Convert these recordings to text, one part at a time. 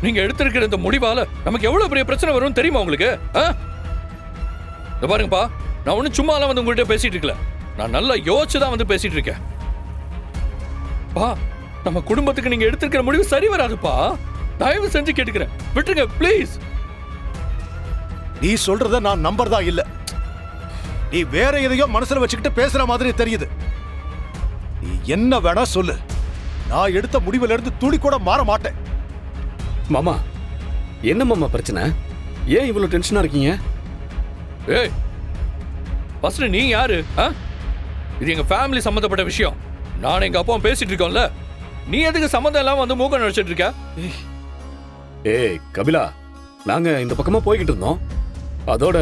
நீங்க எடுத்திருக்கிற இந்த முடிவால நமக்கு எவ்வளவு பெரிய பிரச்சனை வரும் தெரியுமா உங்களுக்கு? பாருங்கப்பா, நான் ஒன்னும் சும்மாலாம் வந்து உங்கள்கிட்ட பேசிட்டு இருக்கல. நான் நல்லா யோசிச்சுதான் வந்து பேசிட்டு இருக்கேன். பா, நம்ம குடும்பத்துக்கு நீங்க எடுத்திருக்கிற முடிவு சரி வராதுப்பா. தயவு செஞ்சு கேட்டுக்கிறேன், விட்டுருங்க ப்ளீஸ். நீ சொல்றத நான் நம்பறதா இல்ல. நீ வேற எதையோ மனசுல வச்சுக்கிட்டு பேசுற மாதிரி தெரியுது. நீ என்ன வேணா சொல்லு, நான் எடுத்த முடிவுல இருந்து துளி கூட மாற மாட்டேன். மாமா, என்ன மாமா பிரச்சனை? ஏன் இவ்வளவு டென்ஷனா இருக்கீங்க? ஏய், ஃபர்ஸ்ட் நீ யாரு? இது எங்க ஃபேமிலி சம்பந்தப்பட்ட விஷயம். நான் எங்க அப்பாவும் பேசிட்டு இருக்கோம்ல, நீ எதுக்கு சம்மந்தம் எல்லாம் வந்து மூக்க நடிச்சிட்டு இருக்க? ஏய் கபிலா, நாங்க இந்த பக்கமா போய்கிட்டு இருந்தோம். அதோட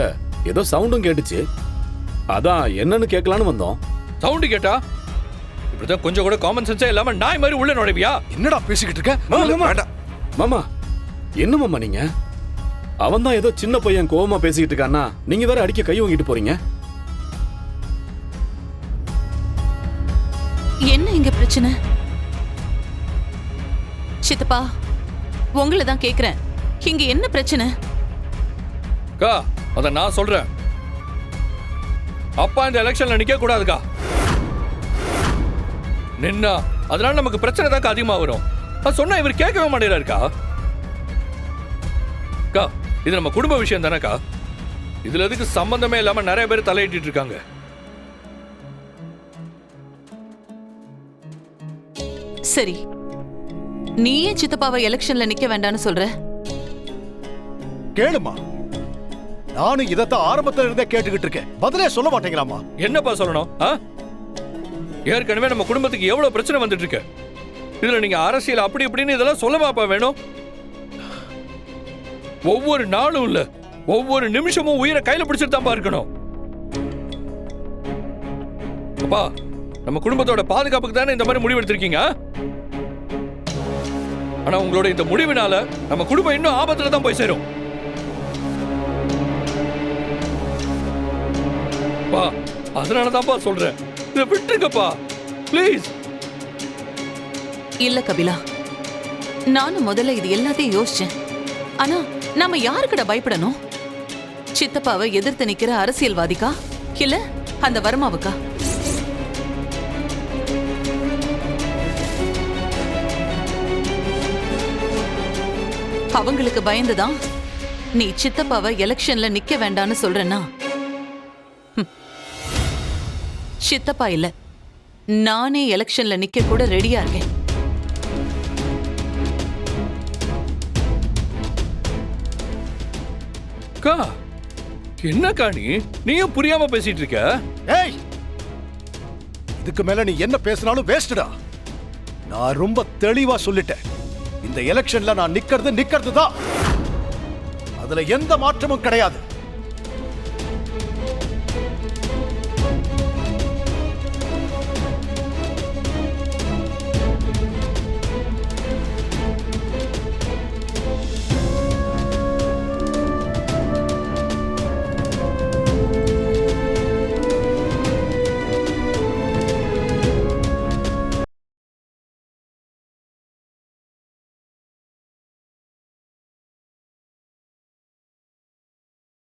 ஏதோ சவுண்டும் கேட்டுச்சு, அதான் என்னன்னு கேட்கலான்னு வந்தோம். சவுண்டு கேட்டா இப்படிதான் கொஞ்சம் கூட காமன் சென்ஸே இல்லாம நாய் மாதிரி உள்ள நுழைவியா? என்னடா பேசிக்கிட்டு இருக்க? மாமா, என்ன மாமா நீங்க? அவன் தான் ஏதோ சின்ன பையன் கோவமா பேசிக்கிட்டு இருக்கானா, நீங்க வேற அடிக்க கை வாங்கிட்டு போறீங்க. என்ன இங்க பிரச்சனை? சித்தப்பா, உங்களை தான் கேக்குறேன், இங்க என்ன பிரச்சனை? கா, அத நான் சொல்றேன். அப்பா இந்த எலெக்ஷன்ல நிக்க கூடாதுக்கா. நின்னா அதனால நமக்கு பிரச்சனை தான் அதிகமா வரும். அது சொன்னா இவர் கேட்கவே மாட்டேறாருக்கா. கா, இது நம்ம குடும்ப விஷயம் தானேக்கா. இதுல எதுக்கு சம்பந்தமே இல்லாம நிறைய பேர் தலையிட்டு இருக்காங்க. சரி, நீயே சித்தப்பாவை எலெக்ஷன்ல நிக்க வேண்டாம்னு சொல்ற? கேளுமா, நானும் இதத்தான் ஆரம்பத்துல இருந்தே கேட்டுக்கிட்டு இருக்கேன். பதிலே சொல்ல மாட்டேங்கிறாமா? என்னப்பா சொல்லணும்? ஏற்கனவே நம்ம குடும்பத்துக்கு எவ்வளவு பிரச்சனை வந்துட்டு இருக்கு. இதுல நீங்க அரசியல் அப்படி இப்படின்னு இதெல்லாம் சொல்லவாப்பா வேணும்? ஒவ்வொரு நாளும் இல்ல, ஒவ்வொரு நிமிஷமும் உயிரை கையில பிடிச்சிட்டு தான் இருக்கணும். அப்பா, நம்ம குடும்பத்தோட பாதுகாப்புக்கு தானே இந்த மாதிரி முடிவு எடுத்திருக்கீங்க. ஆனா உங்களோட இந்த முடிவினால நம்ம குடும்பம் இன்னும் ஆபத்துல தான் போய் சேரும். பா, அதனாலதான்ப்பா சொல்றேன், இதை விட்டுருங்கப்பா ப்ளீஸ். இல்ல கபிலா, நானும் முதல்ல இது எல்லாத்தையும் யோசிச்சேன். ஆனா நாம யாருக்கிட்ட பயப்படணும்? சித்தப்பாவை எதிர்த்து நிக்கிற அரசியல்வாதிக்கா, இல்ல அந்த வர்மாவுக்கா? அவங்களுக்கு பயந்துதான் நீ சித்தப்பாவை எலெக்ஷன்ல நிக்க வேண்டான்னு சொல்றேன்னா, சித்தப்பா இல்ல, நானே எலெக்ஷன்ல நிக்க கூட ரெடியா இருக்கேன். என்னக்கா நீயும் புரியாம பேசிட்டு இருக்க? ஏய், இதுக்கு மேல நீ என்ன பேசினாலும் வேஸ்டா. நான் ரொம்ப தெளிவா சொல்லிட்டேன், இந்த எலெக்ஷன்ல நான் நிக்கிறது தான். அதுல எந்த மாற்றமும் கிடையாது.